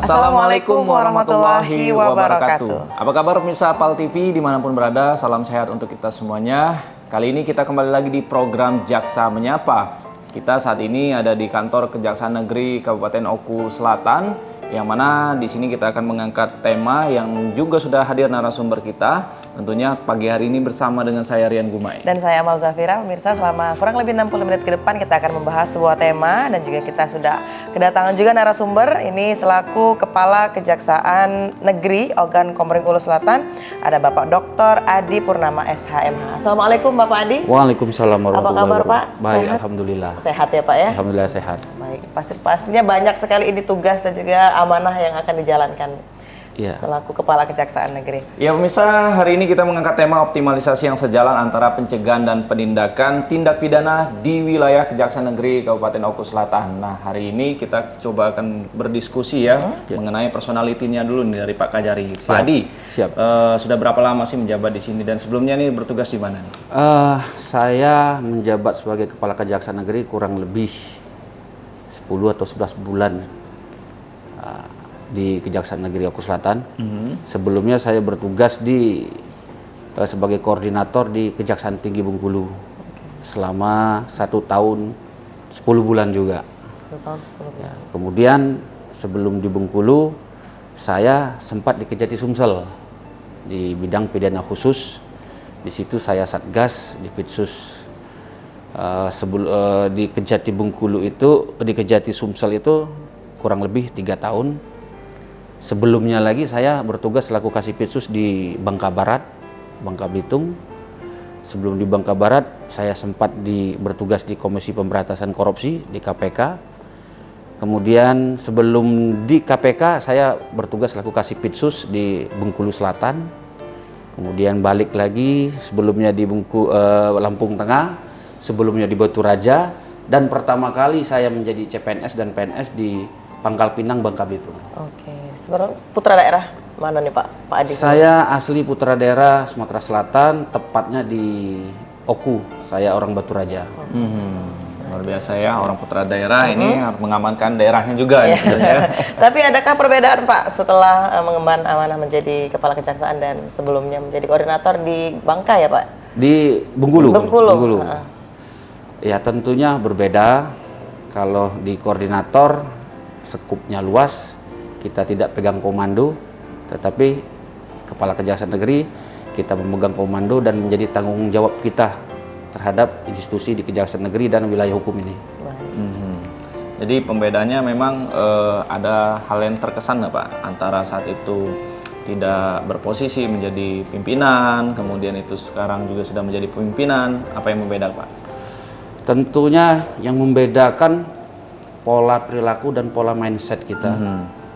Assalamualaikum warahmatullahi wabarakatuh. Apa kabar pemirsa PAL TV dimanapun berada, salam sehat untuk kita semuanya. Kali ini kita kembali lagi di program Jaksa Menyapa. Kita saat ini ada di kantor Kejaksaan Negeri Kabupaten Oku Selatan, yang mana di sini kita akan mengangkat tema yang juga sudah hadir narasumber kita. Tentunya pagi hari ini bersama dengan saya Rian Gumai. Dan saya Amal Zafira. Pemirsa, selama kurang lebih 60 menit ke depan kita akan membahas sebuah tema, dan juga kita sudah kedatangan juga narasumber. Ini selaku Kepala Kejaksaan Negeri Ogan Komering Ulu Selatan, ada Bapak Dr. Adi Purnama SHMH. Assalamualaikum Bapak Adi. Waalaikumsalam warahmatullahi wabarakatuh. Apa kabar Pak? Baik, Sehat? alhamdulillah. Sehat ya Pak ya? Alhamdulillah sehat. Baik, pastinya banyak sekali ini tugas dan juga amanah yang akan dijalankan selaku Kepala Kejaksaan Negeri. Ya pemirsa, hari ini kita mengangkat tema optimalisasi yang sejalan antara pencegahan dan penindakan tindak pidana di wilayah Kejaksaan Negeri Kabupaten Oku Selatan. Nah, hari ini kita coba akan berdiskusi mengenai personalitinya dulu nih dari Pak Kajari. Pak Adi, sudah berapa lama sih menjabat di sini dan sebelumnya nih bertugas di mana nih? Saya menjabat sebagai Kepala Kejaksaan Negeri kurang lebih 10 atau 11 bulan di Kejaksaan Negeri Oku Selatan. Sebelumnya saya bertugas sebagai koordinator di Kejaksaan Tinggi Bengkulu selama 1 tahun 10 bulan juga. 1 tahun 10 bulan. Kemudian sebelum di Bengkulu saya sempat di Kejati Sumsel di bidang pidana khusus. Di situ saya satgas di Pitsus. Di Kejati Bengkulu itu, di Kejati Sumsel itu kurang lebih 3 tahun. Sebelumnya lagi saya bertugas selaku Kasipitsus di Bangka Barat, Bangka Belitung. Sebelum di Bangka Barat, saya sempat bertugas di Komisi Pemberantasan Korupsi di KPK. Kemudian sebelum di KPK, saya bertugas selaku Kasipitsus di Bengkulu Selatan. Kemudian balik lagi, sebelumnya di Lampung Tengah, sebelumnya di Batu Raja, dan pertama kali saya menjadi CPNS dan PNS di Pangkal Pinang, Bangka Belitung. Oke, sebenarnya putra daerah mana nih Pak Adi? Saya asli putra daerah Sumatera Selatan, tepatnya di Oku. Saya orang Batu Raja. Luar biasa ya, orang putra daerah ini harus mengamankan daerahnya juga. Ya. Tapi adakah perbedaan Pak setelah mengemban amanah menjadi Kepala Kejaksaan dan sebelumnya menjadi koordinator di Bangka ya Pak? Di Bengkulu. Bengkulu. Ya tentunya berbeda. Kalau di koordinator sekupnya luas, kita tidak pegang komando, tetapi Kepala Kejaksaan Negeri kita memegang komando dan menjadi tanggung jawab kita terhadap institusi di Kejaksaan Negeri dan wilayah hukum ini. Jadi pembedanya memang ada hal yang terkesan nggak Pak, antara saat itu tidak berposisi menjadi pimpinan, kemudian itu sekarang juga sudah menjadi pimpinan, apa yang membedakan Pak? Tentunya yang membedakan pola perilaku dan pola mindset kita.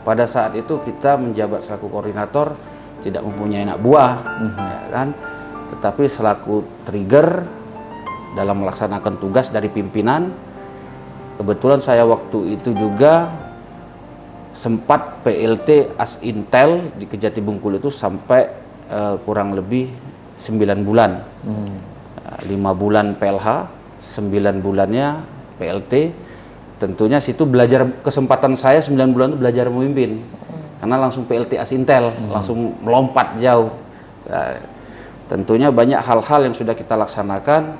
Pada saat itu kita menjabat selaku koordinator tidak mempunyai anak buah, ya kan? Tetapi selaku trigger dalam melaksanakan tugas dari pimpinan. Kebetulan saya waktu itu juga sempat PLT as Intel di Kejati Bengkulu itu sampai kurang lebih 9 bulan. 5 bulan PLH, 9 bulannya PLT. Tentunya situ belajar, kesempatan saya 9 bulan itu belajar memimpin. Karena langsung PLT as Intel, langsung melompat jauh. Tentunya banyak hal-hal yang sudah kita laksanakan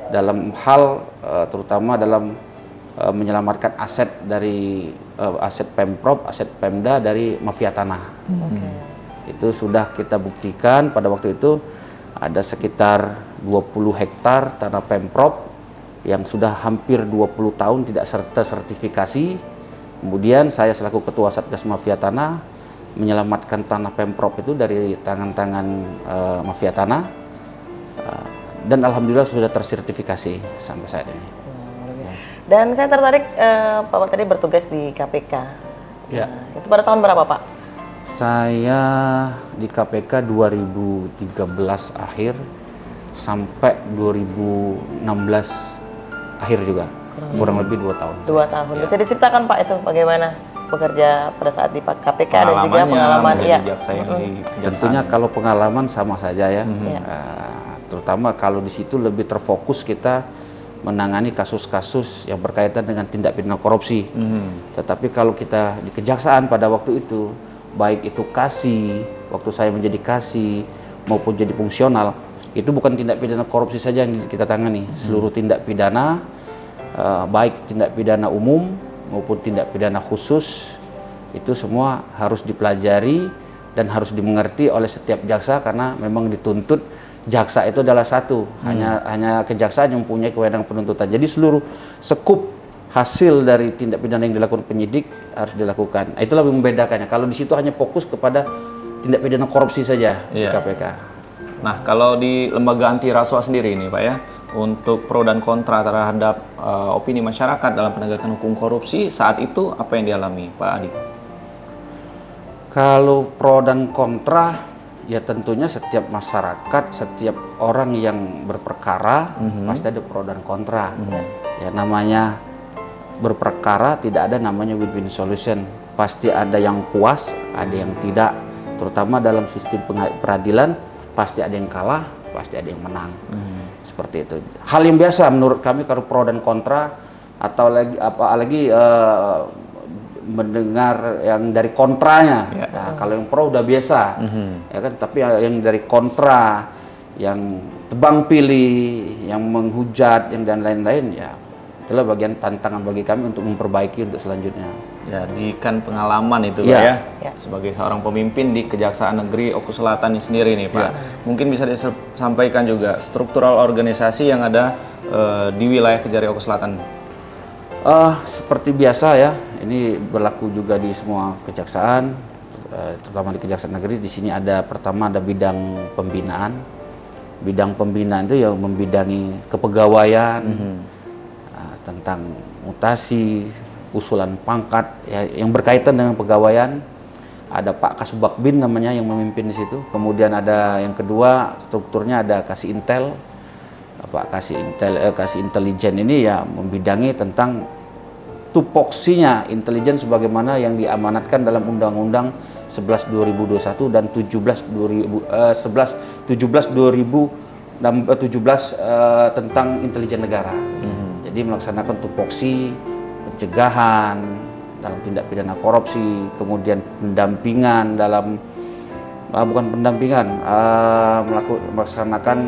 dalam hal terutama dalam menyelamatkan aset dari aset Pemprov, aset Pemda dari mafia tanah. Itu sudah kita buktikan. Pada waktu itu ada sekitar 20 hektar tanah Pemprov yang sudah hampir 20 tahun tidak tersertifikasi. Kemudian saya selaku Ketua Satgas Mafia Tanah menyelamatkan tanah Pemprov itu dari tangan-tangan mafia tanah, dan alhamdulillah sudah tersertifikasi sampai saat ini. Dan saya tertarik Pak tadi bertugas di KPK. Ya. Itu pada tahun berapa Pak? Saya di KPK 2013 akhir sampai 2016 akhir juga, kurang lebih 2 tahun. 2 tahun. Bisa diceritakan Pak itu bagaimana bekerja pada saat di KPK dan juga pengalaman ya. Tentunya kalau pengalaman sama saja ya. Terutama kalau di situ lebih terfokus kita menangani kasus-kasus yang berkaitan dengan tindak pidana korupsi. Tetapi kalau kita di kejaksaan pada waktu itu, baik itu kasih, waktu saya menjadi kasih maupun jadi fungsional, itu bukan tindak pidana korupsi saja yang kita tangani, seluruh tindak pidana, baik tindak pidana umum maupun tindak pidana khusus, itu semua harus dipelajari dan harus dimengerti oleh setiap jaksa, karena memang dituntut jaksa itu adalah satu, hanya kejaksaan yang mempunyai kewenangan penuntutan. Jadi seluruh sekup hasil dari tindak pidana yang dilakukan penyidik harus dilakukan. Nah, itulah yang membedakannya. Kalau di situ hanya fokus kepada tindak pidana korupsi saja di KPK. Nah, kalau di lembaga anti rasuah sendiri ini Pak ya, untuk pro dan kontra terhadap opini masyarakat dalam penegakan hukum korupsi saat itu apa yang dialami Pak Adi? Kalau pro dan kontra, ya tentunya setiap masyarakat, setiap orang yang berperkara pasti ada pro dan kontra. Ya namanya berperkara tidak ada namanya win-win solution. Pasti ada yang puas, ada yang tidak. Terutama dalam sistem peradilan pasti ada yang kalah, pasti ada yang menang. Seperti itu. Hal yang biasa menurut kami kalau pro dan kontra, atau apalagi mendengar yang dari kontranya. Nah, kalau yang pro udah biasa, ya kan. Tapi yang dari kontra, yang tebang pilih, yang menghujat, yang dan lain-lain, ya itulah bagian tantangan bagi kami untuk memperbaiki untuk selanjutnya. Jadi kan pengalaman itu Pak ya, sebagai seorang pemimpin di Kejaksaan Negeri Oku Selatan ini sendiri nih Pak. Mungkin bisa disampaikan juga struktural organisasi yang ada di wilayah Kejari Oku Selatan. Seperti biasa ya, ini berlaku juga di semua kejaksaan, terutama di Kejaksaan Negeri. Di sini pertama ada bidang pembinaan. Bidang pembinaan itu yang membidangi kepegawaian, tentang mutasi, usulan pangkat ya, yang berkaitan dengan pegawaian. Ada Pak Kasubakbin namanya yang memimpin di situ. Kemudian ada yang kedua, strukturnya ada Kasih Intel. Pak Kasih Intelijen ini ya membidangi tentang tupoksinya intelijen sebagaimana yang diamanatkan dalam Undang-Undang 11 2021 dan 17 tentang intelijen negara. Jadi melaksanakan tupoksi, pencegahan dalam tindak pidana korupsi, kemudian pendampingan dalam melaksanakan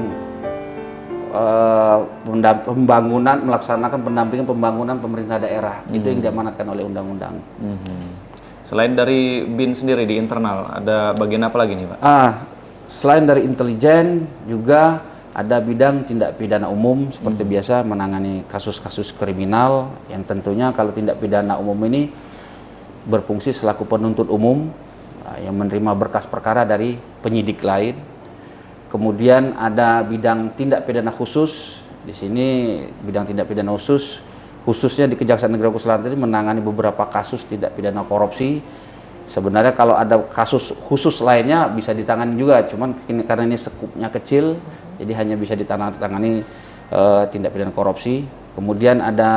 melaksanakan pendampingan pembangunan pemerintah daerah. Itu yang diamanatkan oleh undang-undang. Selain dari BIN sendiri di internal, ada bagian apa lagi nih Pak? Selain dari intelijen, juga ada bidang tindak pidana umum seperti biasa, menangani kasus-kasus kriminal yang tentunya kalau tindak pidana umum ini berfungsi selaku penuntut umum yang menerima berkas perkara dari penyidik lain. Kemudian ada bidang tindak pidana khusus. Di sini bidang tindak pidana khusus, khususnya di Kejaksaan Negeri Oku Selatan ini menangani beberapa kasus tindak pidana korupsi. Sebenarnya kalau ada kasus khusus lainnya bisa ditangani juga, cuman karena ini sekupnya kecil, jadi hanya bisa ditangani tindak pidana korupsi. Kemudian ada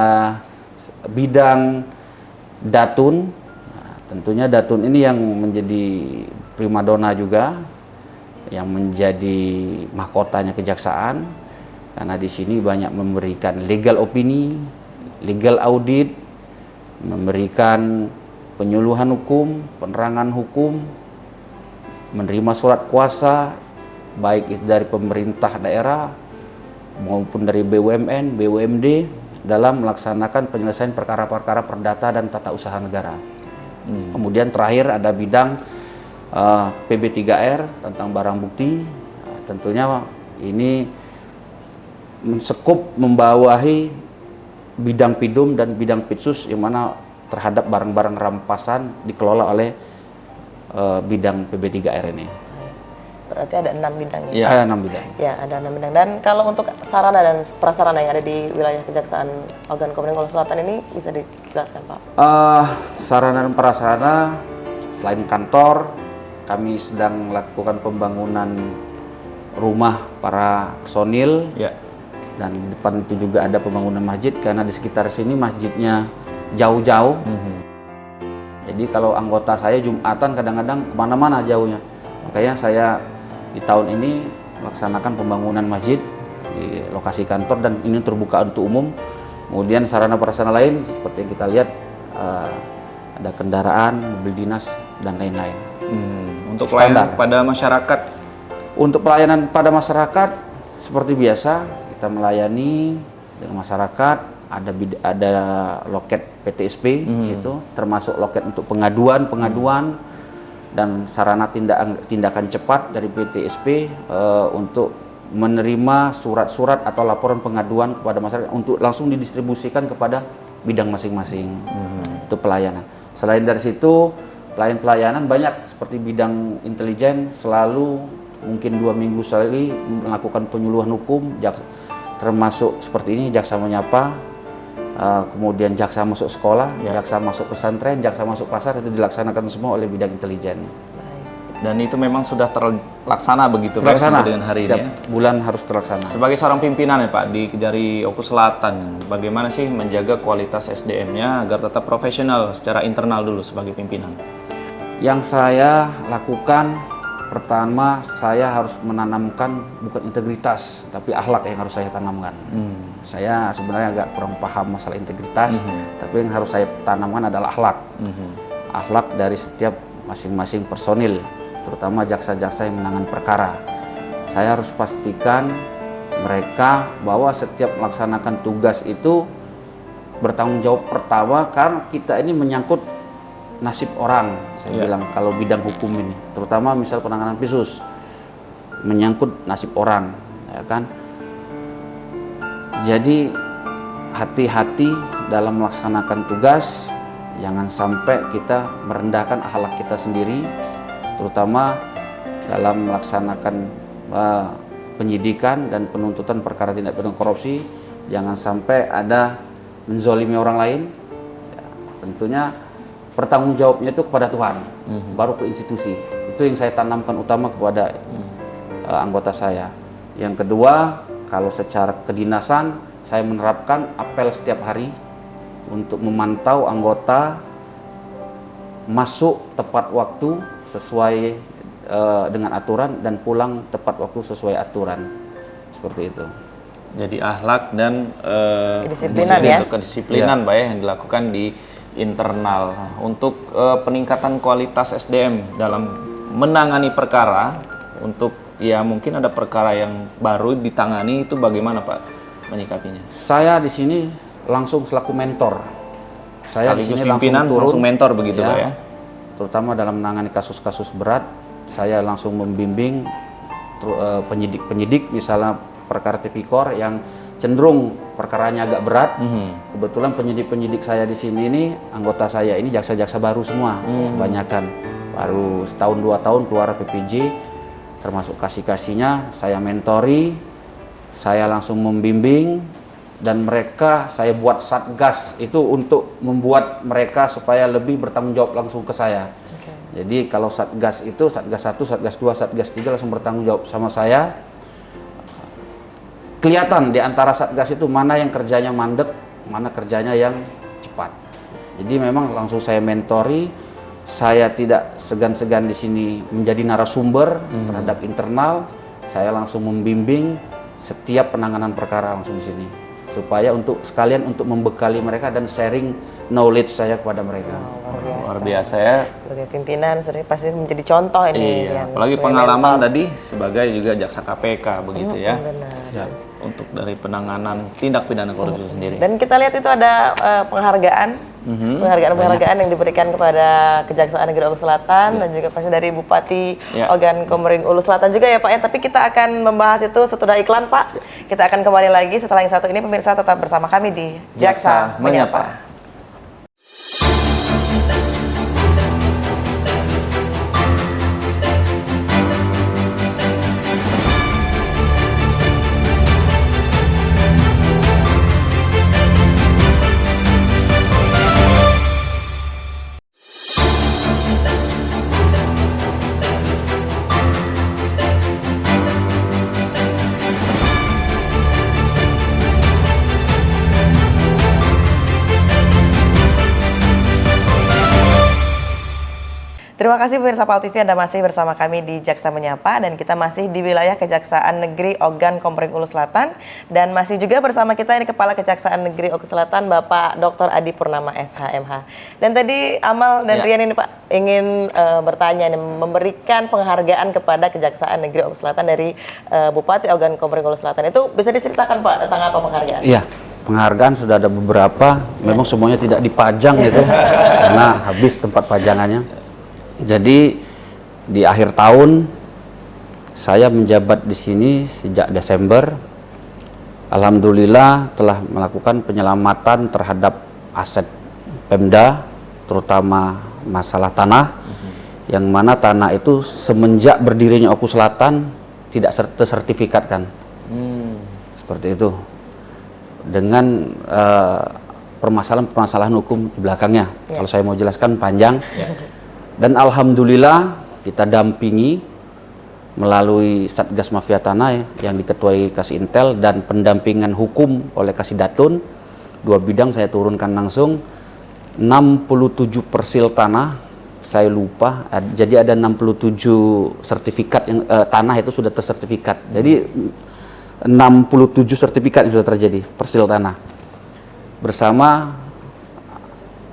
bidang datun. Nah, tentunya datun ini yang menjadi primadona juga, yang menjadi mahkotanya kejaksaan, karena di sini banyak memberikan legal opini, legal audit, memberikan penyuluhan hukum, penerangan hukum, menerima surat kuasa baik itu dari pemerintah daerah maupun dari BUMN, BUMD dalam melaksanakan penyelesaian perkara-perkara perdata dan tata usaha negara. Kemudian terakhir ada bidang PB3R tentang barang bukti. Tentunya ini mencakup membawahi bidang PIDUM dan bidang PIDSUS yang mana terhadap barang-barang rampasan dikelola oleh bidang PB3R ini. Berarti ada 6 bidang ya? Ada 6 bidang. Ya, ada 6 bidang. Dan kalau untuk sarana dan prasarana yang ada di wilayah Kejaksaan Ogan Komering Ulu Selatan ini bisa dijelaskan Pak? Sarana dan prasarana selain kantor, kami sedang melakukan pembangunan rumah para personil. Dan di depan itu juga ada pembangunan masjid, karena di sekitar sini masjidnya jauh-jauh. Jadi kalau anggota saya Jumatan kadang-kadang kemana-mana jauhnya. Makanya saya di tahun ini melaksanakan pembangunan masjid di lokasi kantor, dan ini terbuka untuk umum. Kemudian sarana prasarana lain seperti yang kita lihat, ada kendaraan, mobil dinas dan lain-lain. Untuk Standar. pelayanan pada masyarakat, Untuk pelayanan pada masyarakat seperti biasa kita melayani dengan masyarakat. Ada loket PTSP gitu, termasuk loket untuk pengaduan dan sarana tindakan cepat dari PTSP untuk menerima surat-surat atau laporan pengaduan kepada masyarakat untuk langsung didistribusikan kepada bidang masing-masing untuk pelayanan. Selain dari situ, pelayanan banyak seperti bidang intelijen, selalu mungkin 2 minggu sekali melakukan penyuluhan hukum, termasuk seperti ini jaksa menyapa, kemudian jaksa masuk sekolah, jaksa masuk pesantren, jaksa masuk pasar, itu dilaksanakan semua oleh bidang intelijen. dan itu memang sudah terlaksana begitu Pak, Terlaksana sampai dengan hari setiap ini ya? bulan harus terlaksana. Sebagai seorang pimpinan ya Pak di Kejari Oku Selatan, bagaimana sih menjaga kualitas SDM-nya agar tetap profesional secara internal dulu sebagai pimpinan? Yang saya lakukan, pertama saya harus menanamkan bukan integritas, tapi akhlak yang harus saya tanamkan. Saya sebenarnya agak kurang paham masalah integritas, tapi yang harus saya tanamkan adalah akhlak. Akhlak dari setiap masing-masing personil, terutama jaksa-jaksa yang menangani perkara. Saya harus pastikan mereka bahwa setiap melaksanakan tugas itu bertanggung jawab pertama, karena kita ini menyangkut nasib orang. Saya bilang kalau bidang hukum ini, terutama misal penanganan kasus, menyangkut nasib orang, ya kan? Jadi hati-hati dalam melaksanakan tugas, jangan sampai kita merendahkan akhlak kita sendiri, terutama dalam melaksanakan penyidikan dan penuntutan perkara tindak pidana korupsi. Jangan sampai ada menzolimi orang lain. Ya, tentunya pertanggung jawabnya itu kepada Tuhan, baru ke institusi. Itu yang saya tanamkan utama kepada anggota saya. Yang kedua, kalau secara kedinasan, saya menerapkan apel setiap hari untuk memantau anggota masuk tepat waktu sesuai dengan aturan dan pulang tepat waktu sesuai aturan. Seperti itu. Jadi akhlak dan Kedisiplinan ya? untuk kedisiplinan Pak ya, yang dilakukan di internal. Untuk peningkatan kualitas SDM dalam menangani perkara, untuk ya mungkin ada perkara yang baru ditangani, itu bagaimana Pak menyikapinya? Saya di sini langsung selaku mentor. Saya di Sekaligus sini pimpinan, langsung mentor begitu Pak ya? Terutama dalam menangani kasus-kasus berat, saya langsung membimbing penyidik-penyidik, misalnya perkara tipikor yang cenderung perkaranya agak berat. Kebetulan penyidik-penyidik saya di sini ini, anggota saya ini jaksa-jaksa baru semua, kebanyakan baru setahun 2 tahun keluar PPJ, termasuk kasih-kasihnya saya mentori, saya langsung membimbing, dan mereka saya buat satgas itu untuk membuat mereka supaya lebih bertanggung jawab langsung ke saya. Jadi kalau satgas itu satgas 1, satgas 2, satgas 3 langsung bertanggung jawab sama saya. Kelihatan di antara satgas itu mana yang kerjanya mandek, mana kerjanya yang cepat. Jadi memang langsung saya mentori, saya tidak segan-segan di sini menjadi narasumber terhadap internal. Saya langsung membimbing setiap penanganan perkara langsung di sini, supaya untuk sekalian untuk membekali mereka dan sharing knowledge saya kepada mereka. Luar biasa ya. Sebagai pimpinan, pasti menjadi contoh ini. Iya, yang apalagi sebagai pengalaman mentor. tadi sebagai juga jaksa KPK begitu ya. Benar. Siap. Untuk dari penanganan tindak pidana korupsi sendiri. Dan kita lihat itu ada penghargaan, penghargaan yang diberikan kepada Kejaksaan Negeri Oku Selatan dan juga pasti dari Bupati Ogan Komering Ulu Selatan juga ya Pak ya. Tapi kita akan membahas itu setelah iklan Pak. Kita akan kembali lagi setelah yang satu ini, pemirsa tetap bersama kami di Jaksa Menyapa. Terima kasih pemirsa PAL TV, Anda masih bersama kami di Jaksa Menyapa dan kita masih di wilayah Kejaksaan Negeri Ogan Komering Ulu Selatan dan masih juga bersama kita ini Kepala Kejaksaan Negeri Ogan Selatan Bapak Dr. Adi Purnama SHMH. Dan tadi Amal dan Rian ini Pak ingin bertanya nih, memberikan penghargaan kepada Kejaksaan Negeri Ogan Selatan dari Bupati Ogan Komering Ulu Selatan. Itu bisa diceritakan Pak tentang apa penghargaan? Iya, penghargaan sudah ada beberapa, memang semuanya tidak dipajang gitu, karena habis tempat pajangannya. Jadi di akhir tahun saya menjabat di sini sejak Desember. Alhamdulillah telah melakukan penyelamatan terhadap aset Pemda, terutama masalah tanah, yang mana tanah itu semenjak berdirinya Oku Selatan tidak tersertifikatkan. Seperti itu. Dengan permasalahan-permasalahan hukum di belakangnya. Kalau saya mau jelaskan panjang. Dan alhamdulillah kita dampingi melalui Satgas Mafia Tanah yang diketuai Kasih Intel dan pendampingan hukum oleh Kasih Datun. 2 bidang saya turunkan langsung. 67 persil tanah, saya lupa. Jadi ada 67 sertifikat yang tanah itu sudah tersertifikat. Jadi 67 sertifikat yang sudah terjadi persil tanah. Bersama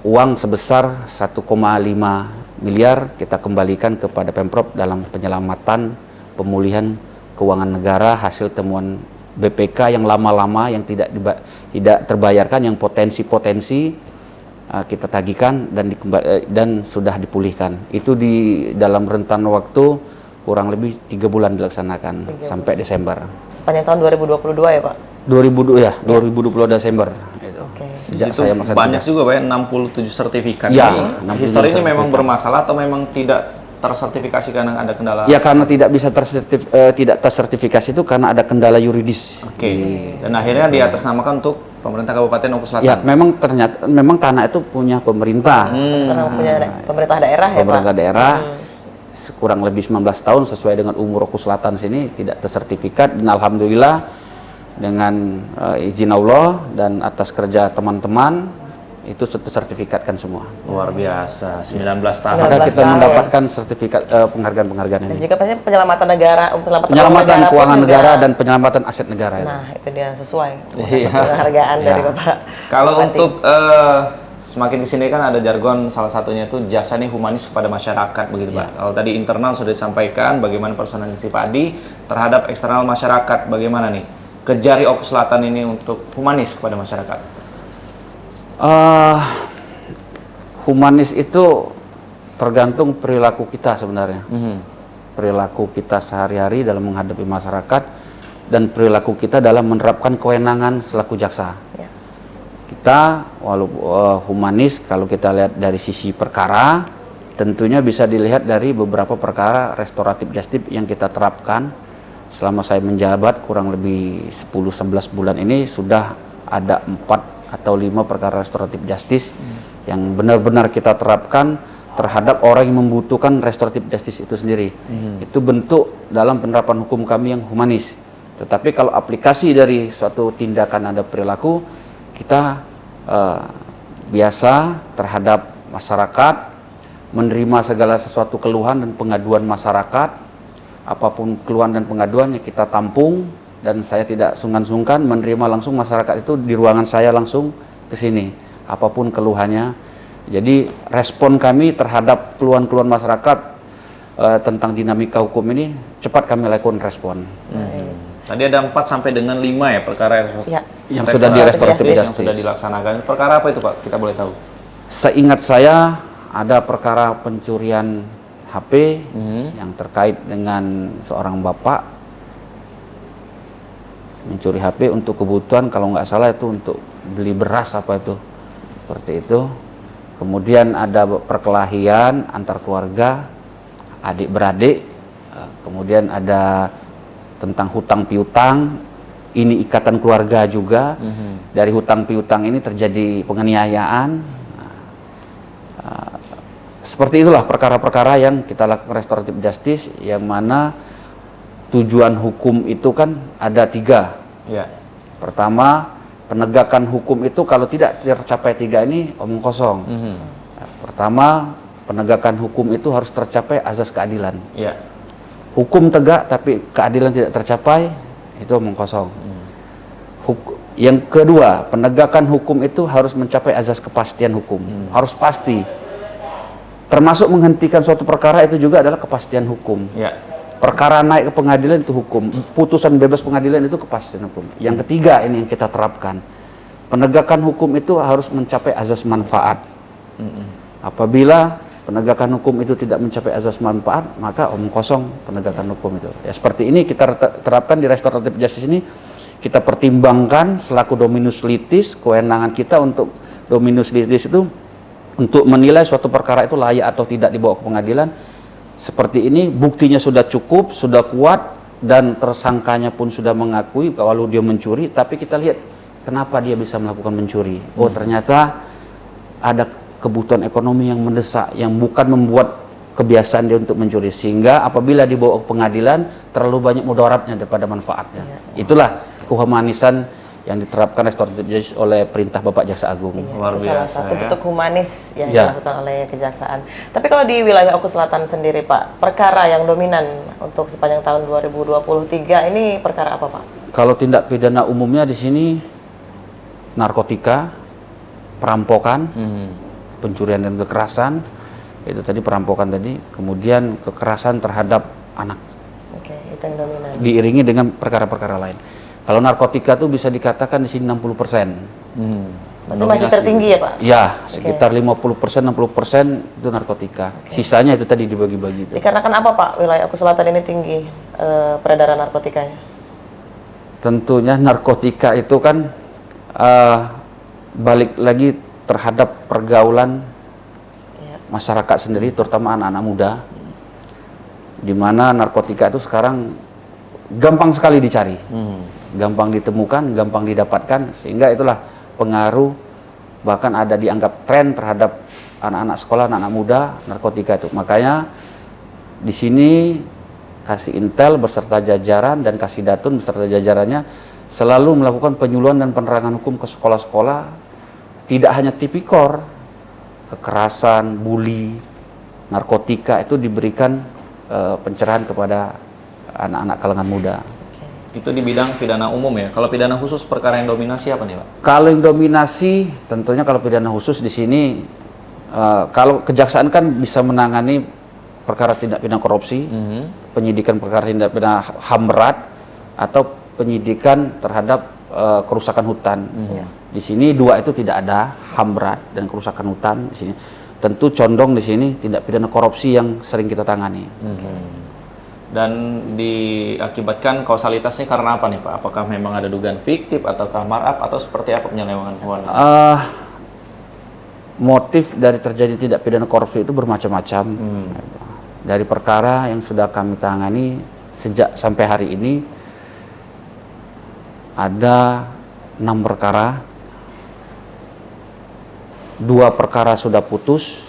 uang sebesar 1,5 miliar kita kembalikan kepada Pemprov dalam penyelamatan pemulihan keuangan negara hasil temuan BPK yang lama-lama yang tidak terbayarkan, yang potensi-potensi kita tagihkan dan sudah dipulihkan. Itu di dalam rentan waktu kurang lebih 3 bulan dilaksanakan sampai Desember. Sepanjang tahun 2022 ya Pak? 2020 Desember itu. Sejak saya banyak juga Pak ya, 67 sertifikat. Ya, ini historinya memang bermasalah atau memang tidak tersertifikasi karena ada kendala? Ya, karena tidak bisa tidak tersertifikasi itu karena ada kendala yuridis. Dan akhirnya diatasnamakan untuk pemerintah Kabupaten Oku Selatan. Ya, memang tanah itu punya pemerintah. Punya pemerintah daerah ya Pak? Pemerintah daerah. Kurang lebih 19 tahun sesuai dengan umur Oku Selatan sini tidak tersertifikat, dan alhamdulillah dengan izin Allah dan atas kerja teman-teman itu tersertifikatkan semua. Luar biasa, 19 tahun. Maka kita mendapatkan sertifikat penghargaan-penghargaan ini. Dan juga pastinya penyelamatan negara, penyelamatan keuangan negara dan penyelamatan aset negara. Nah, itu dia sesuai penghargaan dari Bapak. Kalau untuk semakin kesini kan ada jargon salah satunya itu jaksa ini humanis kepada masyarakat begitu Pak. Kalau tadi internal sudah disampaikan bagaimana personalisasi Pak Adi terhadap eksternal masyarakat, bagaimana nih Kejari Oku Selatan ini untuk humanis kepada masyarakat? Humanis itu tergantung perilaku kita sebenarnya. Perilaku kita sehari-hari dalam menghadapi masyarakat dan perilaku kita dalam menerapkan kewenangan selaku jaksa. Kita walaupun humanis kalau kita lihat dari sisi perkara, tentunya bisa dilihat dari beberapa perkara restoratif justice yang kita terapkan. Selama saya menjabat kurang lebih 10-11 bulan ini sudah ada 4 atau 5 perkara restoratif justice yang benar-benar kita terapkan terhadap orang yang membutuhkan restoratif justice itu sendiri. Itu bentuk dalam penerapan hukum kami yang humanis. Tetapi kalau aplikasi dari suatu tindakan ada perilaku, kita biasa terhadap masyarakat, menerima segala sesuatu keluhan dan pengaduan masyarakat. Apapun keluhan dan pengaduannya kita tampung, dan saya tidak sungkan-sungkan menerima langsung masyarakat itu di ruangan saya langsung ke sini. Apapun keluhannya. Jadi respon kami terhadap keluhan-keluhan masyarakat tentang dinamika hukum ini cepat kami lakukan respon. Tadi ada 4 sampai dengan 5 ya perkara yang sudah di restoratif justice yang sudah dilaksanakan. Perkara apa itu Pak? Kita boleh tahu? Seingat saya ada perkara pencurian HP yang terkait dengan seorang bapak mencuri HP untuk kebutuhan, kalau nggak salah itu untuk beli beras apa itu, seperti itu. Kemudian ada perkelahian antar keluarga, adik beradik. Kemudian ada tentang hutang piutang, ini ikatan keluarga juga. Dari hutang piutang ini terjadi penganiayaan. Seperti itulah perkara-perkara yang kita lakukan restoratif justice, yang mana tujuan hukum itu kan ada 3. Pertama, penegakan hukum itu kalau tidak tercapai 3 ini omong kosong. Pertama, penegakan hukum itu harus tercapai azas keadilan. Ya. Hukum tegak tapi keadilan tidak tercapai, itu omong kosong. Yang kedua, penegakan hukum itu harus mencapai azas kepastian hukum. Harus pasti. Termasuk menghentikan suatu perkara itu juga adalah kepastian hukum. Ya. Perkara naik ke pengadilan itu hukum. Putusan bebas pengadilan itu kepastian hukum. Yang ketiga ini yang kita terapkan. Penegakan hukum itu harus mencapai azas manfaat. Apabila penegakan hukum itu tidak mencapai azas manfaat, maka omong kosong penegakan hukum itu. Ya seperti ini kita terapkan di restoratif justice ini. Kita pertimbangkan selaku dominus litis, kewenangan kita untuk dominus litis itu untuk menilai suatu perkara itu layak atau tidak dibawa ke pengadilan. Seperti ini, buktinya sudah cukup, sudah kuat, dan tersangkanya pun sudah mengakui kalau dia mencuri, tapi kita lihat kenapa dia bisa melakukan mencuri. Oh ternyata ada kebutuhan ekonomi yang mendesak, yang bukan membuat kebiasaan dia untuk mencuri, sehingga apabila dibawa ke pengadilan terlalu banyak mudaratnya daripada manfaatnya. Itulah kehumanisan yang diterapkan restoratif justice oleh perintah Bapak Jaksa Agung. Luar Itu biasa, salah satu ya. bentuk humanis yang Ya. dilakukan oleh kejaksaan. Tapi kalau di wilayah Oku Selatan sendiri Pak, perkara yang dominan untuk sepanjang tahun 2023 ini perkara apa Pak? Kalau tindak pidana umumnya di sini narkotika, perampokan, pencurian dan kekerasan, itu tadi perampokan tadi, kemudian kekerasan terhadap anak, Oke, itu yang dominan. diiringi dengan perkara-perkara lain. Kalau narkotika itu bisa dikatakan di sini 60%. Berarti masih tertinggi ya Pak? Ya, sekitar 50%, 60% itu narkotika. Sisanya itu tadi dibagi-bagi itu. Dikarenakan apa Pak wilayah Oku Selatan ini tinggi peredaran narkotikanya? Tentunya narkotika itu kan balik lagi terhadap pergaulan masyarakat sendiri, terutama anak-anak muda, di mana narkotika itu sekarang gampang sekali dicari, gampang ditemukan, gampang didapatkan, sehingga itulah pengaruh, bahkan ada dianggap tren terhadap anak-anak sekolah, anak-anak muda, narkotika itu. Makanya di sini Kasih Intel beserta jajaran dan Kasih Datun beserta jajarannya selalu melakukan penyuluhan dan penerangan hukum ke sekolah-sekolah, tidak hanya tipikor, kekerasan, bully, narkotika itu diberikan pencerahan kepada anak-anak kalangan muda. Itu di bidang pidana umum ya. Kalau pidana khusus perkara yang dominasi apa nih Pak? Kalau yang dominasi, tentunya kalau pidana khusus di sini, kalau kejaksaan kan bisa menangani perkara tindak pidana korupsi, penyidikan perkara tindak pidana HAM berat, atau penyidikan terhadap kerusakan hutan. Di sini dua itu tidak ada, HAM berat dan kerusakan hutan di sini. Tentu condong di sini tindak pidana korupsi yang sering kita tangani. Dan diakibatkan kausalitasnya karena apa nih Pak? Apakah memang ada dugaan fiktif ataukah markup atau seperti apa penyelewengan keuangan? Motif dari terjadi tindak pidana korupsi itu bermacam-macam. Dari perkara yang sudah kami tangani sejak sampai hari ini ada 6 perkara. 2 perkara sudah putus,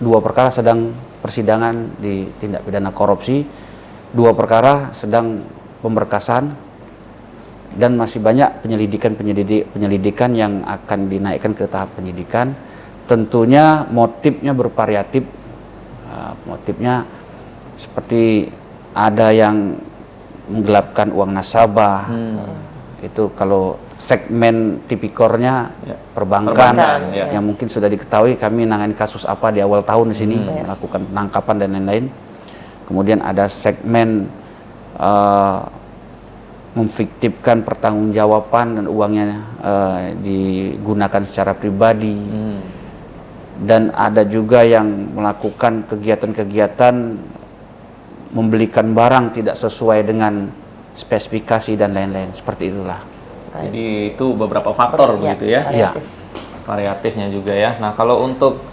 2 perkara sedang persidangan di tindak pidana korupsi, 2 perkara sedang pemberkasan, dan masih banyak penyelidikan yang akan dinaikkan ke tahap penyidikan. Tentunya motifnya bervariatif. Motifnya seperti ada yang menggelapkan uang nasabah. Itu kalau segmen tipikornya perbankan ya. yang mungkin sudah diketahui, kami nangani kasus apa di awal tahun di sini, melakukan penangkapan dan lain-lain. Kemudian ada segmen memfiktifkan pertanggungjawaban dan uangnya digunakan secara pribadi. Dan ada juga yang melakukan kegiatan-kegiatan membelikan barang tidak sesuai dengan spesifikasi dan lain-lain, seperti itulah. Jadi itu beberapa faktor begitu ya? Iya. Variatifnya juga ya. Nah kalau untuk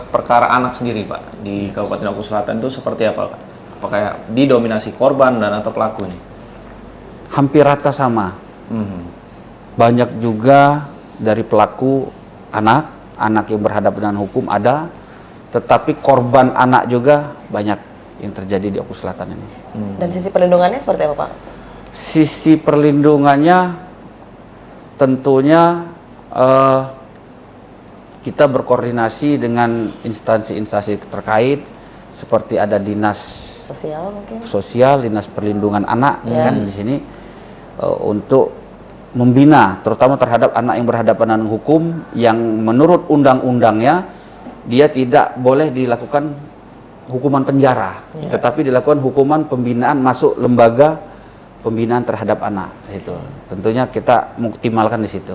perkara anak sendiri Pak di Kabupaten Oku Selatan itu seperti apa Pak? Apakah didominasi korban dan atau pelakunya? Hampir rata sama. Banyak juga dari pelaku anak yang berhadapan dengan hukum ada, tetapi korban anak juga banyak yang terjadi di Oku Selatan ini. Dan sisi perlindungannya seperti apa Pak? Sisi perlindungannya tentunya kita berkoordinasi dengan instansi-instansi terkait seperti ada dinas Sosial mungkin. sosial, dinas perlindungan anak kan di sini untuk membina terutama terhadap anak yang berhadapan dengan hukum yang menurut undang-undangnya dia tidak boleh dilakukan hukuman penjara, tetapi dilakukan hukuman pembinaan masuk lembaga pembinaan terhadap anak. Itu tentunya kita mengoptimalkan di situ.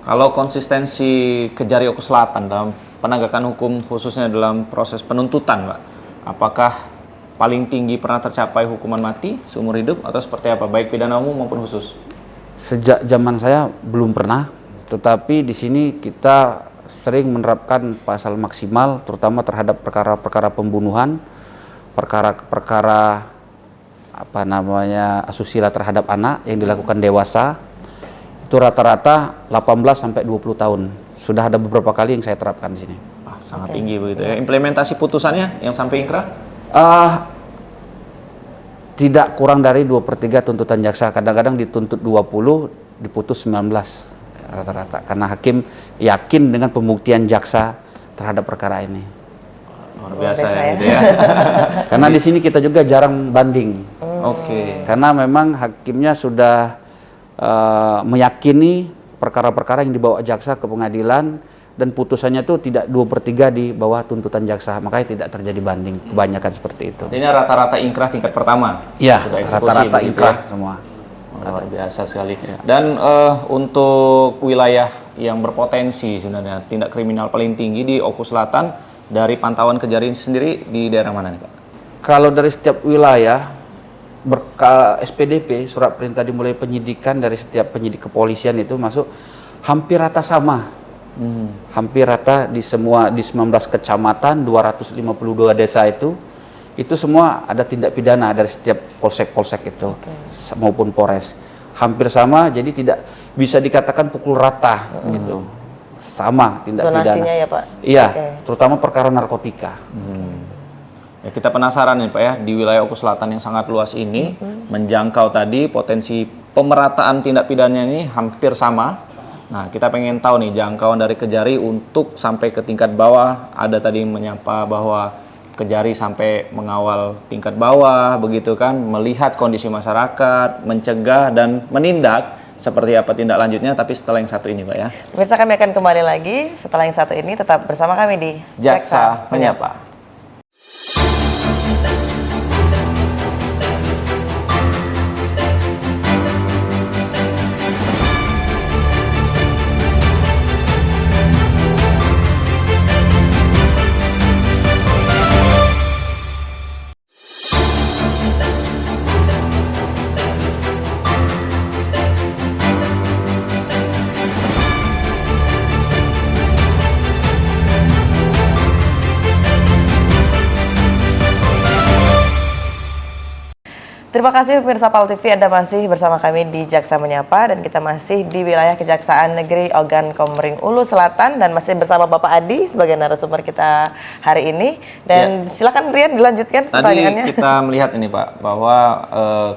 Kalau konsistensi Kejari Oku Selatan dalam penegakan hukum khususnya dalam proses penuntutan, Pak, apakah paling tinggi pernah tercapai hukuman mati seumur hidup atau seperti apa, baik pidana umum maupun khusus? Sejak zaman saya belum pernah, tetapi di sini kita sering menerapkan pasal maksimal, terutama terhadap perkara-perkara pembunuhan, perkara-perkara asusila terhadap anak yang dilakukan dewasa. Itu rata-rata 18 sampai 20 tahun. Sudah ada beberapa kali yang saya terapkan di sini. Sangat tinggi begitu ya. Implementasi putusannya yang sampai ingkrah? Tidak kurang dari 2/3 tuntutan jaksa. Kadang-kadang dituntut 20, diputus 19 rata-rata. Karena hakim yakin dengan pembuktian jaksa terhadap perkara ini. Luar biasa ya, gitu ya. Karena di sini kita juga jarang banding. Oke. Karena memang hakimnya sudah meyakini perkara-perkara yang dibawa jaksa ke pengadilan dan putusannya itu tidak 2/3 di bawah tuntutan jaksa, makanya tidak terjadi banding, kebanyakan seperti itu. Artinya rata-rata ingkrah tingkat pertama? Iya, Sudah eksekusi rata-rata begitu ingkrah ya? semua. Luar biasa sekali. Dan untuk wilayah yang berpotensi sebenarnya tindak kriminal paling tinggi di Oku Selatan, dari pantauan Kejari sendiri di daerah mana nih, Pak? Kalau dari setiap wilayah, SPDP, surat perintah dimulai penyidikan dari setiap penyidik kepolisian itu masuk hampir rata sama. Hampir rata di 19 kecamatan, 252 desa itu semua ada tindak pidana dari setiap polsek-polsek itu maupun Polres. Hampir sama, jadi tidak bisa dikatakan pukul rata gitu. Sama tindak Zonasinya pidana. ya Pak? Iya, terutama perkara narkotika. Ya, kita penasaran nih Pak ya, di wilayah Oku Selatan yang sangat luas ini, menjangkau tadi potensi pemerataan tindak pidananya ini hampir sama. Nah, kita pengen tahu nih jangkauan dari Kejari untuk sampai ke tingkat bawah. Ada tadi menyapa bahwa Kejari sampai mengawal tingkat bawah, begitu kan, melihat kondisi masyarakat, mencegah dan menindak. Seperti apa tindak lanjutnya, tapi setelah yang satu ini Pak ya. Pemirsa, kami akan kembali lagi setelah yang satu ini, tetap bersama kami di Jaksa Menyapa. Terima kasih pemirsa PAL TV, Anda masih bersama kami di Jaksa Menyapa dan kita masih di wilayah Kejaksaan Negeri Ogan Komering Ulu Selatan dan masih bersama Bapak Adi sebagai narasumber kita hari ini. Dan silakan Rian dilanjutkan pertanyaannya. Tadi kita melihat ini Pak, bahwa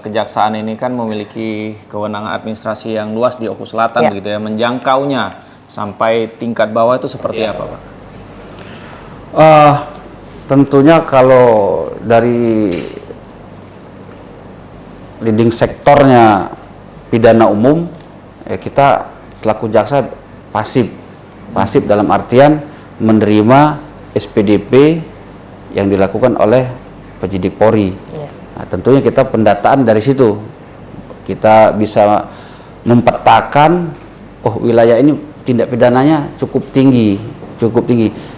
kejaksaan ini kan memiliki kewenangan administrasi yang luas di Oku Selatan begitu ya, menjangkaunya sampai tingkat bawah itu seperti apa Pak? Tentunya kalau dari leading sektornya pidana umum, kita selaku jaksa pasif dalam artian menerima SPDP yang dilakukan oleh penyidik Polri. Nah, tentunya kita pendataan dari situ kita bisa mempetakan, wilayah ini tindak pidananya cukup tinggi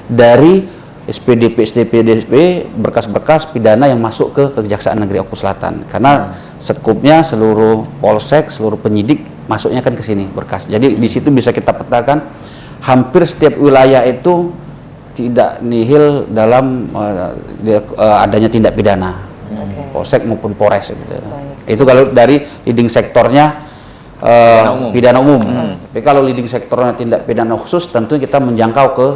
dari SPDP berkas-berkas pidana yang masuk ke Kejaksaan Negeri Oku Selatan, karena sekupnya seluruh polsek, seluruh penyidik masuknya kan ke sini berkas. Jadi di situ bisa kita petakan hampir setiap wilayah itu tidak nihil dalam adanya tindak pidana, polsek maupun Polres gitu. Itu kalau dari leading sektornya pidana umum. Tapi kalau leading sektornya tindak pidana khusus, tentu kita menjangkau ke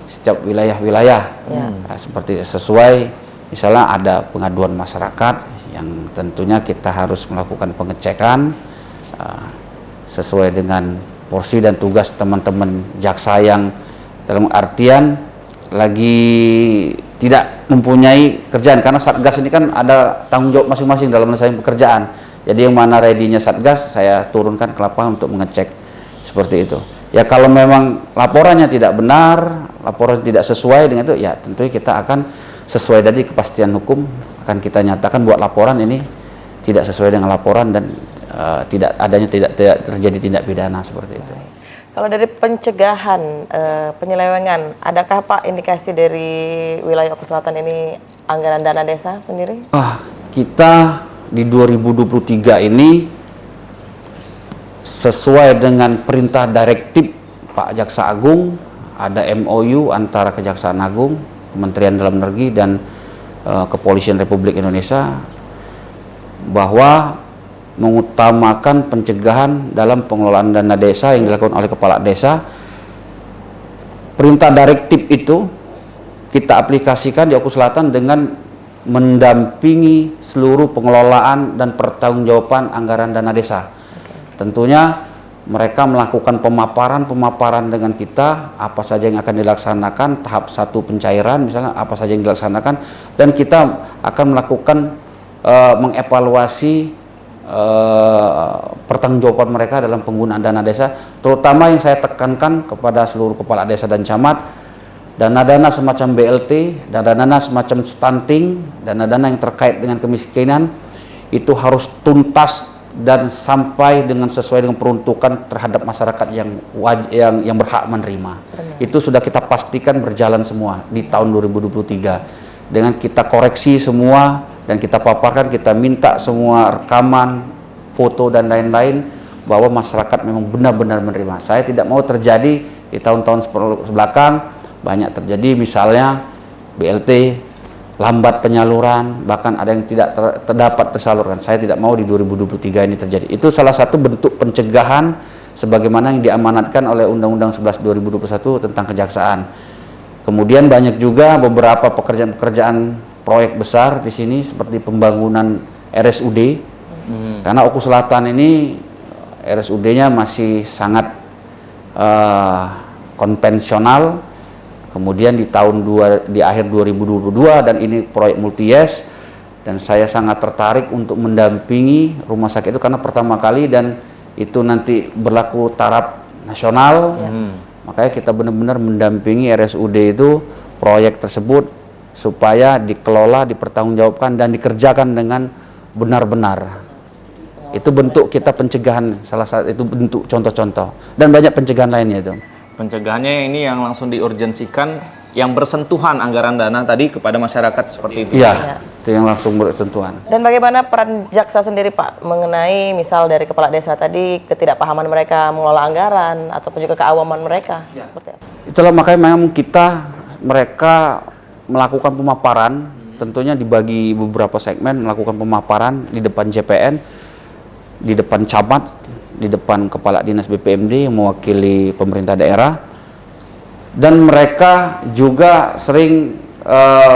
setiap wilayah-wilayah, seperti sesuai misalnya ada pengaduan masyarakat yang tentunya kita harus melakukan pengecekan sesuai dengan porsi dan tugas teman-teman jaksa yang dalam artian lagi tidak mempunyai kerjaan, karena Satgas ini kan ada tanggung jawab masing-masing dalam menyelesaikan pekerjaan. Jadi yang mana ready-nya Satgas, saya turunkan ke lapangan untuk mengecek seperti itu. Ya kalau memang laporannya tidak benar, laporan tidak sesuai dengan itu, ya tentunya kita akan sesuai dari kepastian hukum, akan kita nyatakan buat laporan ini tidak sesuai dengan laporan dan tidak terjadi tindak pidana seperti itu. Kalau dari pencegahan penyelewengan, adakah Pak indikasi dari wilayah Oku Selatan ini anggaran dana desa sendiri? Kita di 2023 ini sesuai dengan perintah direktif Pak Jaksa Agung, ada MOU antara Kejaksaan Agung, Kementerian Dalam Negeri dan Kepolisian Republik Indonesia bahwa mengutamakan pencegahan dalam pengelolaan dana desa yang dilakukan oleh kepala desa. Perintah direktif itu kita aplikasikan di Oku Selatan dengan mendampingi seluruh pengelolaan dan pertanggungjawaban anggaran dana desa. Tentunya mereka melakukan pemaparan dengan kita, apa saja yang akan dilaksanakan, tahap 1 pencairan misalnya apa saja yang dilaksanakan, dan kita akan melakukan mengevaluasi pertanggungjawaban mereka dalam penggunaan dana desa, terutama yang saya tekankan kepada seluruh kepala desa dan camat, dana-dana semacam BLT, dana-dana semacam stunting, dana-dana yang terkait dengan kemiskinan itu harus tuntas dan sampai dengan sesuai dengan peruntukan terhadap masyarakat yang berhak menerima. Benar. Itu sudah kita pastikan berjalan semua di tahun 2023 dengan kita koreksi semua dan kita paparkan, kita minta semua rekaman, foto dan lain-lain bahwa masyarakat memang benar-benar menerima. Saya tidak mau terjadi di tahun-tahun sebelakang banyak terjadi misalnya BLT lambat penyaluran, bahkan ada yang tidak terdapat tersalurkan. Saya tidak mau di 2023 ini terjadi. Itu salah satu bentuk pencegahan sebagaimana yang diamanatkan oleh Undang-Undang 11 2021 tentang kejaksaan. Kemudian banyak juga beberapa pekerjaan-pekerjaan proyek besar di sini seperti pembangunan RSUD. Karena Oku Selatan ini RSUD-nya masih sangat konvensional. Kemudian di akhir 2022 dan ini proyek multi-yes, dan saya sangat tertarik untuk mendampingi rumah sakit itu karena pertama kali dan itu nanti berlaku taraf nasional. Makanya kita benar-benar mendampingi RSUD itu proyek tersebut supaya dikelola, dipertanggungjawabkan dan dikerjakan dengan benar-benar. Itu bentuk kita pencegahan, salah satu itu bentuk contoh-contoh dan banyak pencegahan lainnya itu. Pencegahannya ini yang langsung diurgensikan, yang bersentuhan anggaran dana tadi kepada masyarakat seperti itu. Iya, itu yang langsung bersentuhan. Dan bagaimana peran jaksa sendiri Pak mengenai misal dari kepala desa tadi ketidakpahaman mereka mengelola anggaran ataupun juga keawaman mereka? Seperti apa? Itulah makanya memang mereka melakukan pemaparan, tentunya dibagi beberapa segmen, melakukan pemaparan di depan JPN, di depan camat, di depan kepala dinas BPMD yang mewakili pemerintah daerah, dan mereka juga sering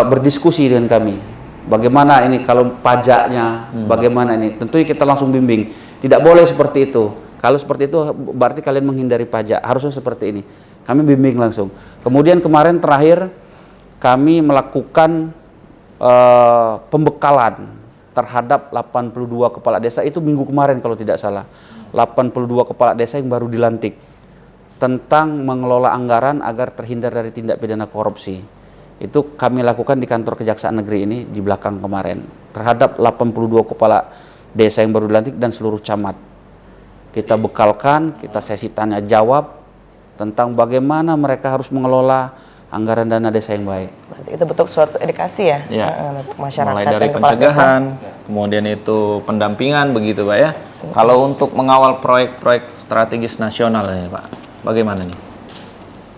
berdiskusi dengan kami. Bagaimana ini kalau pajaknya, bagaimana ini? Tentunya kita langsung bimbing. Tidak boleh seperti itu. Kalau seperti itu berarti kalian menghindari pajak. Harusnya seperti ini. Kami bimbing langsung. Kemudian kemarin terakhir kami melakukan pembekalan terhadap 82 kepala desa, itu minggu kemarin kalau tidak salah. 82 kepala desa yang baru dilantik tentang mengelola anggaran agar terhindar dari tindak pidana korupsi. Itu kami lakukan di kantor Kejaksaan Negeri ini di belakang kemarin terhadap 82 kepala desa yang baru dilantik dan seluruh camat. Kita bekalkan, kita sesi tanya jawab tentang bagaimana mereka harus mengelola anggaran dana desa yang baik. Berarti itu bentuk suatu edukasi ya, untuk masyarakat. Mulai dari dan kepala pencegahan, kemudian itu pendampingan begitu Pak ya. Kalau untuk mengawal proyek-proyek strategis nasional ini Pak, bagaimana nih?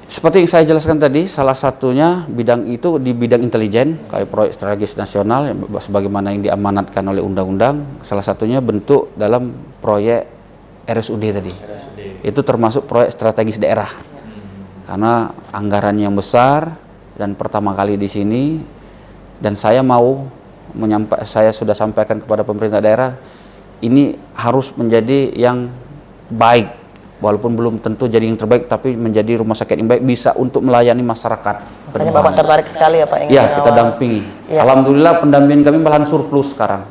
Seperti yang saya jelaskan tadi, salah satunya bidang itu di bidang intelijen, kayak proyek strategis nasional, sebagaimana yang diamanatkan oleh undang-undang, salah satunya bentuk dalam proyek RSUD tadi. Itu termasuk proyek strategis daerah. Karena anggarannya yang besar dan pertama kali di sini, dan saya saya sudah sampaikan kepada pemerintah daerah, ini harus menjadi yang baik walaupun belum tentu jadi yang terbaik, tapi menjadi rumah sakit yang baik, bisa untuk melayani masyarakat. Makanya Bapak tertarik sekali ya Pak ingin Ya, kita mengawal. dampingi. Ya. Alhamdulillah pendampingan kami malahan surplus sekarang.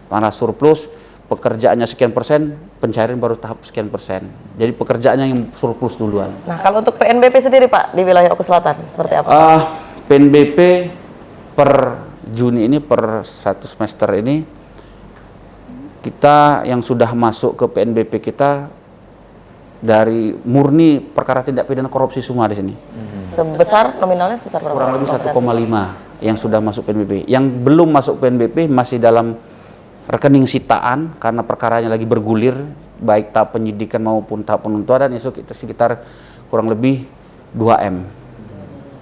Malah surplus, pekerjaannya sekian persen, pencarian baru tahap sekian persen. Jadi pekerjaannya yang surplus duluan. Nah kalau untuk PNBP sendiri Pak di wilayah Oku Selatan seperti apa? PNBP per Juni ini, per 1 semester ini, kita yang sudah masuk ke PNBP kita dari murni perkara tindak pidana korupsi semua di sini. Sebesar nominalnya sebesar berapa? Kurang lebih 1,5 yang sudah masuk PNBP. Yang belum masuk PNBP masih dalam rekening sitaan karena perkaranya lagi bergulir, baik tahap penyidikan maupun tahap penuntutan, itu kita sekitar kurang lebih 2M.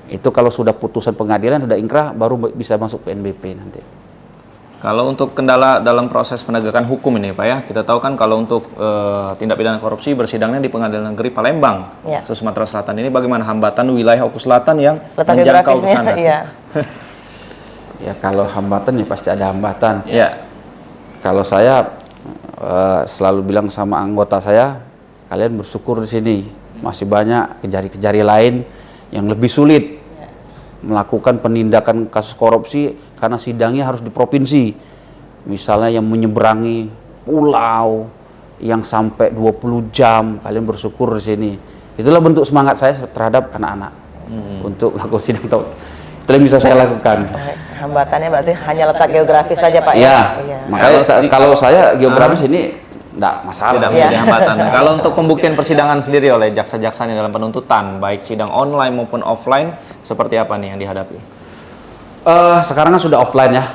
Itu kalau sudah putusan pengadilan, sudah ingkrah, baru bisa masuk PNBP nanti. Kalau untuk kendala dalam proses penegakan hukum ini Pak ya, kita tahu kan kalau untuk tindak pidana korupsi bersidangnya di Pengadilan Negeri Palembang, Ya. Sumatera Selatan, ini bagaimana hambatan wilayah Oku Selatan yang Letak menjangkau ke geografisnya, sana? iya. Ya kalau hambatan ya pasti ada hambatan. Ya. Kalau saya selalu bilang sama anggota saya, kalian bersyukur di sini. Masih banyak kejari-kejari lain yang lebih sulit melakukan penindakan kasus korupsi karena sidangnya harus di provinsi. Misalnya yang menyeberangi pulau yang sampai 20 jam, kalian bersyukur di sini. Itulah bentuk semangat saya terhadap anak-anak untuk lakukan sidang. Itu yang bisa saya lakukan. Hambatannya berarti hanya letak geografis saja Pak Ya, ya? makanya kalau saya geografis ini enggak masalah. Tidak menjadi hambatan. Nah, kalau untuk pembuktian persidangan sendiri oleh jaksa-jaksanya dalam penuntutan, baik sidang online maupun offline, seperti apa nih yang dihadapi? Sekarang kan sudah offline ya.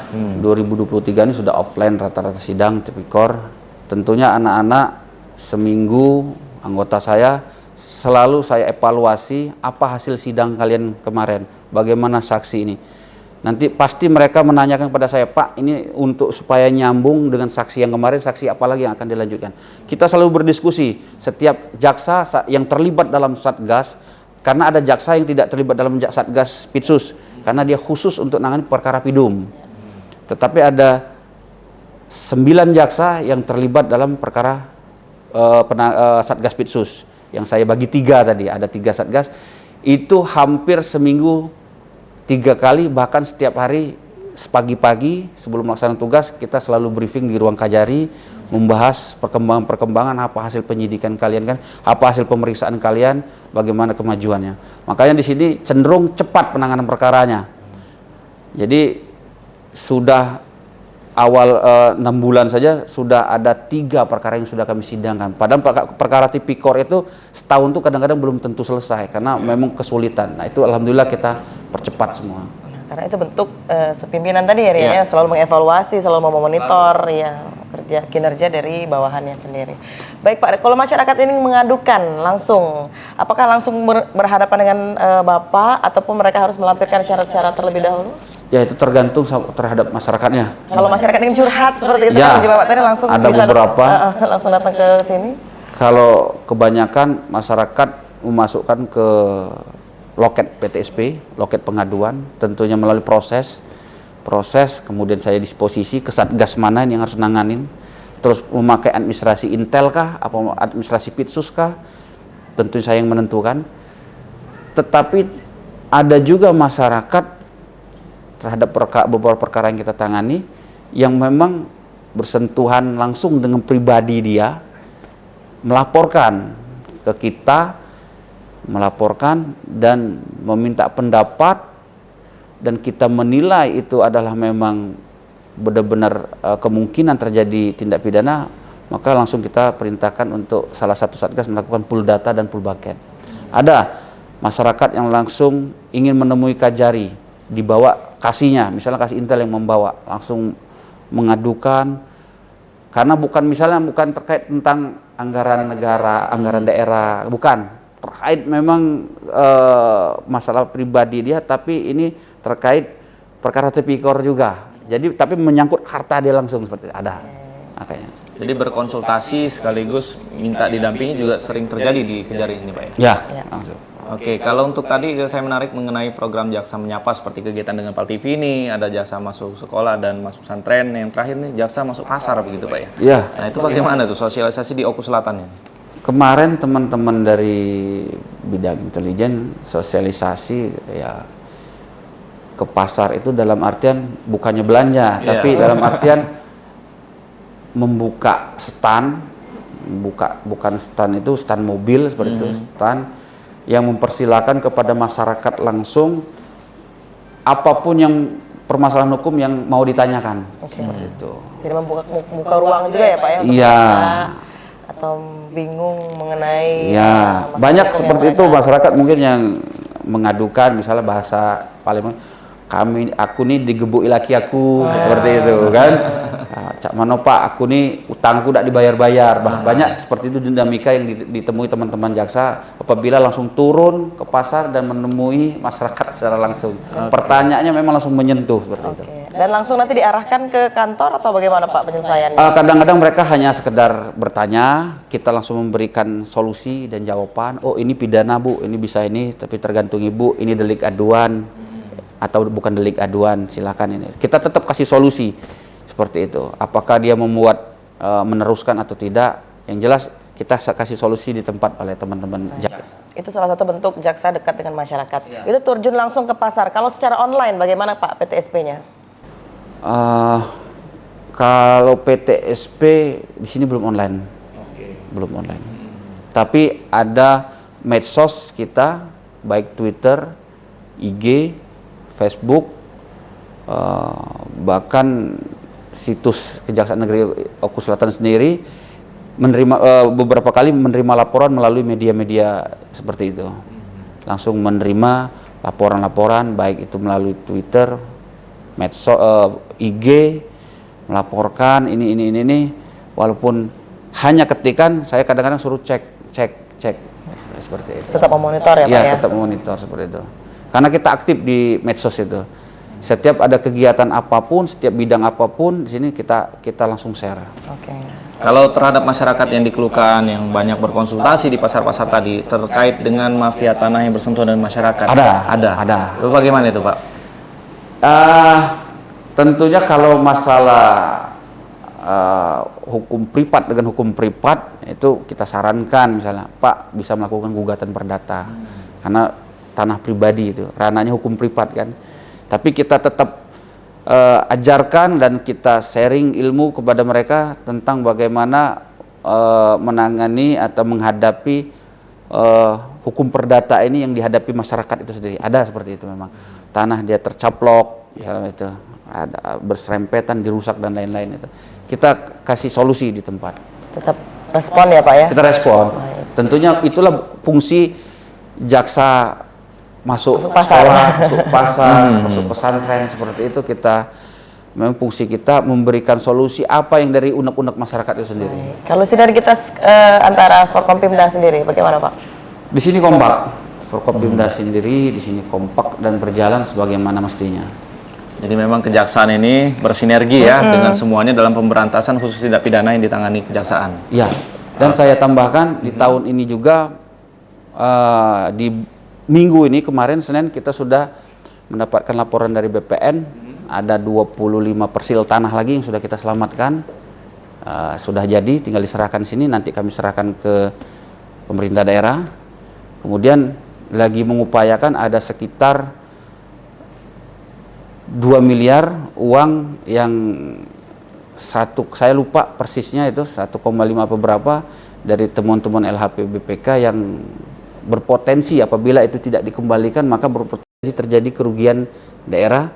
2023 ini sudah offline rata-rata sidang tipikor. Tentunya anak-anak seminggu anggota saya selalu saya evaluasi apa hasil sidang kalian kemarin, bagaimana saksi ini. Nanti pasti mereka menanyakan kepada saya, Pak, ini untuk supaya nyambung dengan saksi yang kemarin, saksi apa lagi yang akan dilanjutkan. Kita selalu berdiskusi, setiap jaksa yang terlibat dalam Satgas, karena ada jaksa yang tidak terlibat dalam Satgas Pitsus, karena dia khusus untuk menangani perkara pidum. Tetapi ada 9 jaksa yang terlibat dalam perkara Satgas Pitsus. Yang saya bagi 3 tadi, ada 3 Satgas, itu hampir seminggu 3 kali, bahkan setiap hari pagi-pagi sebelum melaksanakan tugas kita selalu briefing di ruang Kajari, membahas perkembangan apa hasil penyidikan kalian kan, apa hasil pemeriksaan kalian, bagaimana kemajuannya. Makanya di sini cenderung cepat penanganan perkaranya. Jadi sudah awal 6 bulan saja sudah ada 3 perkara yang sudah kami sidangkan. Padahal perkara tipikor itu setahun tuh kadang-kadang belum tentu selesai karena memang kesulitan. Nah itu alhamdulillah kita percepat semua. Nah, karena itu bentuk pimpinan tadi ya Rian, ya, selalu mengevaluasi, selalu memonitor ya kinerja dari bawahannya sendiri. Baik Pak, kalau masyarakat ini mengadukan langsung, apakah langsung berhadapan dengan Bapak ataupun mereka harus melampirkan syarat-syarat terlebih dahulu? Ya itu tergantung terhadap masyarakatnya. Kalau masyarakat ingin curhat seperti itu Ya, kan Bapak tadi langsung ada bisa beberapa. langsung datang ke sini. Kalau kebanyakan masyarakat memasukkan ke loket PTSP, loket pengaduan, tentunya melalui proses, kemudian saya disposisi ke Satgas mana yang harus nanganin, terus memakai administrasi Intel kah, apa administrasi Pitsus kah, tentunya saya yang menentukan. Tetapi ada juga masyarakat terhadap beberapa perkara yang kita tangani yang memang bersentuhan langsung dengan pribadi dia, melaporkan ke kita, melaporkan dan meminta pendapat, dan kita menilai itu adalah memang benar-benar kemungkinan terjadi tindak pidana, maka langsung kita perintahkan untuk salah satu Satgas melakukan pool data dan pool bucket. Ada masyarakat yang langsung ingin menemui Kajari, dibawa kasihnya, misalnya kasih Intel yang membawa, langsung mengadukan, karena bukan terkait tentang anggaran negara, anggaran daerah, bukan, terkait memang masalah pribadi dia, tapi ini terkait perkara tipikor juga, jadi tapi menyangkut harta dia langsung, seperti ada, makanya. Jadi berkonsultasi sekaligus minta didampingi juga sering terjadi di Kejari ini Pak Ya, ya? langsung. Oke, kalau untuk tadi saya menarik mengenai program Jaksa Menyapa seperti kegiatan dengan Pal TV ini, ada jaksa masuk sekolah dan masuk pesantren, yang terakhir nih jaksa masuk pasar begitu Pak ya? Iya. Nah itu bagaimana tuh sosialisasi di Oku Selatan ya? kemarin teman-teman dari bidang intelijen sosialisasi ya ke pasar itu dalam artian bukannya belanja, tapi dalam artian membuka stand, bukan stand itu stand mobil seperti itu, stand yang mempersilahkan kepada masyarakat langsung apapun yang permasalahan hukum yang mau ditanyakan, seperti itu. Jadi membuka ruang juga ya Pak ya? Iya. Atau bingung mengenai Ya, masalah banyak hukum seperti yang itu mereka- masyarakat mungkin yang mengadukan misalnya bahasa paling aku nih digebuk laki aku seperti itu kan. Cak mano Pak, aku nih utangku tidak dibayar-bayar. Banyak seperti itu dinamika yang ditemui teman-teman jaksa apabila langsung turun ke pasar dan menemui masyarakat secara langsung. Pertanyaannya memang langsung menyentuh seperti itu. Oke. Dan langsung nanti diarahkan ke kantor atau bagaimana Pak penyelesaiannya? Kadang-kadang mereka hanya sekedar bertanya, kita langsung memberikan solusi dan jawaban. Oh ini pidana Bu, ini bisa ini, tapi tergantung Ibu, ini delik aduan atau bukan delik aduan, silakan ini. Kita tetap kasih solusi seperti itu. Apakah dia membuat meneruskan atau tidak? Yang jelas kita kasih solusi di tempat oleh teman-teman jaksa. Itu salah satu bentuk jaksa dekat dengan masyarakat. Itu terjun langsung ke pasar. Kalau secara online bagaimana Pak PTSP-nya? Kalau PTSP di sini belum online, belum online. Tapi ada medsos kita, baik Twitter, IG, Facebook, bahkan situs Kejaksaan Negeri Oku Selatan sendiri menerima beberapa kali menerima laporan melalui media-media seperti itu. Langsung menerima laporan-laporan baik itu melalui Twitter, medsos, IG, melaporkan ini walaupun hanya ketikan, saya kadang-kadang suruh cek seperti itu. Tetap memonitor ya Pak Ya, ya? tetap memonitor seperti itu. Karena kita aktif di medsos itu. Setiap ada kegiatan apapun, setiap bidang apapun, di sini kita langsung share. Oke. Kalau terhadap masyarakat yang dikeluhkan, yang banyak berkonsultasi di pasar-pasar tadi terkait dengan mafia tanah yang bersentuhan dengan masyarakat. Ada. Lalu bagaimana itu Pak? Tentunya kalau masalah hukum privat dengan hukum privat itu kita sarankan misalnya Pak bisa melakukan gugatan perdata karena tanah pribadi itu ranahnya hukum privat kan. Tapi kita tetap ajarkan dan kita sharing ilmu kepada mereka tentang bagaimana menangani atau menghadapi hukum perdata ini yang dihadapi masyarakat itu sendiri. Ada seperti itu memang. Tanah dia tercaplok misalnya itu, ada berserempetan, dirusak dan lain-lain itu. Kita kasih solusi di tempat. Tetap respon ya Pak ya? Kita respon. Tentunya itulah fungsi jaksa masuk sekolah, masuk pasar, masuk pesantren seperti itu. Kita memang fungsi kita memberikan solusi apa yang dari unek-unek masyarakat itu sendiri. Kalau sinergitas antara Forkompimda sendiri bagaimana Pak? Di sini kompak. Forkompimda sendiri di sini kompak dan berjalan sebagaimana mestinya. Jadi memang kejaksaan ini bersinergi ya dengan semuanya dalam pemberantasan khusus tindak pidana yang ditangani kejaksaan. Ya. Dan saya tambahkan di tahun ini juga di minggu ini kemarin Senin kita sudah mendapatkan laporan dari BPN ada 25 persil tanah lagi yang sudah kita selamatkan. Sudah jadi tinggal diserahkan di sini, nanti kami serahkan ke pemerintah daerah. Kemudian lagi mengupayakan ada sekitar 2 miliar uang yang saya lupa persisnya itu 1,5 apa berapa dari temuan-temuan LHP BPK yang berpotensi apabila itu tidak dikembalikan maka berpotensi terjadi kerugian daerah.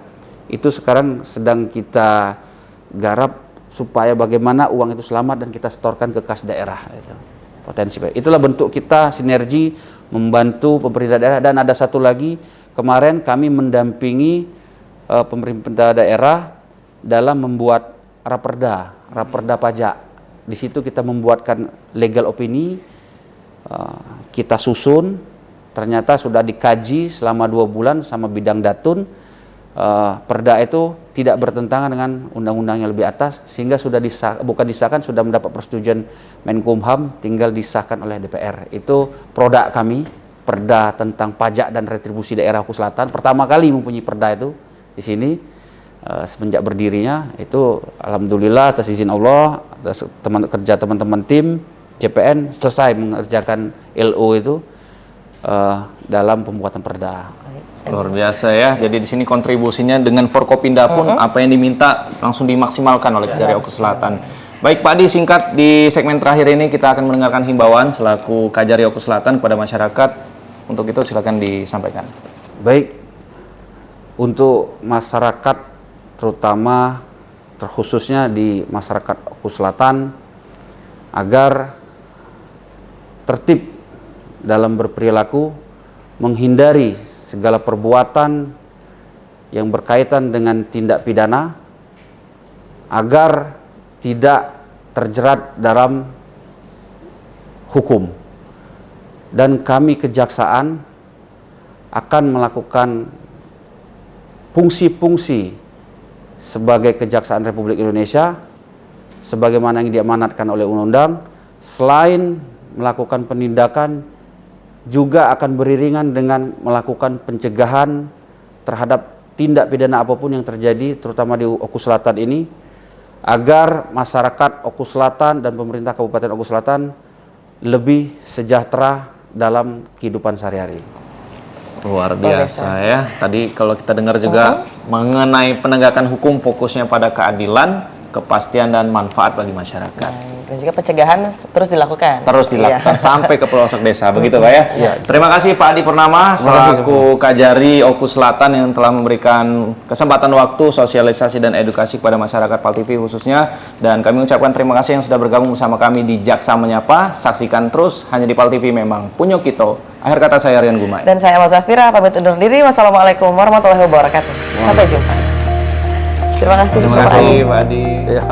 Itu sekarang sedang kita garap supaya bagaimana uang itu selamat dan kita setorkan ke kas daerah. Potensi. Itulah bentuk kita sinergi membantu pemerintah daerah. Dan ada satu lagi, kemarin kami mendampingi pemerintah daerah dalam membuat raperda pajak. Di situ kita membuatkan legal opini, kita susun, ternyata sudah dikaji selama 2 bulan sama bidang datun. Perda itu tidak bertentangan dengan undang-undang yang lebih atas, sehingga sudah bukan disahkan, sudah mendapat persetujuan Menkumham, tinggal disahkan oleh DPR. Itu produk kami, perda tentang pajak dan retribusi daerah Oku Selatan. Pertama kali mempunyai perda itu di sini semenjak berdirinya. Itu alhamdulillah atas izin Allah, atas kerja teman-teman tim, CPN selesai mengerjakan LO itu dalam pembuatan perda. Luar biasa ya. Jadi di sini kontribusinya dengan Forkopimda pun apa yang diminta langsung dimaksimalkan oleh Kejari Oku Selatan. Baik Pak Adi, singkat di segmen terakhir ini kita akan mendengarkan himbauan selaku Kejari Oku Selatan kepada masyarakat. Untuk itu silakan disampaikan. Baik, untuk masyarakat terutama terkhususnya di masyarakat Oku Selatan agar tertib dalam berperilaku, menghindari segala perbuatan yang berkaitan dengan tindak pidana agar tidak terjerat dalam hukum. Dan kami kejaksaan akan melakukan fungsi-fungsi sebagai Kejaksaan Republik Indonesia sebagaimana yang diamanatkan oleh undang-undang, selain melakukan penindakan juga akan beriringan dengan melakukan pencegahan terhadap tindak pidana apapun yang terjadi terutama di Oku Selatan ini, agar masyarakat Oku Selatan dan pemerintah Kabupaten Oku Selatan lebih sejahtera dalam kehidupan sehari-hari. Luar biasa ya. Tadi kalau kita dengar juga mengenai penegakan hukum fokusnya pada keadilan, kepastian dan manfaat bagi masyarakat. Dan juga pencegahan terus dilakukan. Terus dilakukan sampai ke pelosok desa, begitu Pak ya? Iya. Terima kasih Pak Adi Purnama selaku Kajari Oku Selatan yang telah memberikan kesempatan waktu, sosialisasi dan edukasi kepada masyarakat PAL TV khususnya. Dan kami ucapkan terima kasih yang sudah bergabung bersama kami di Jaksa Menyapa. Saksikan terus hanya di PAL TV memang Punyo Kito. Akhir kata saya Rian Gumai. Dan saya Amal Zafira pamit undur diri. Wassalamualaikum warahmatullahi wabarakatuh. Sampai jumpa. Terima kasih. Terima kasih Pak Adi. Ya.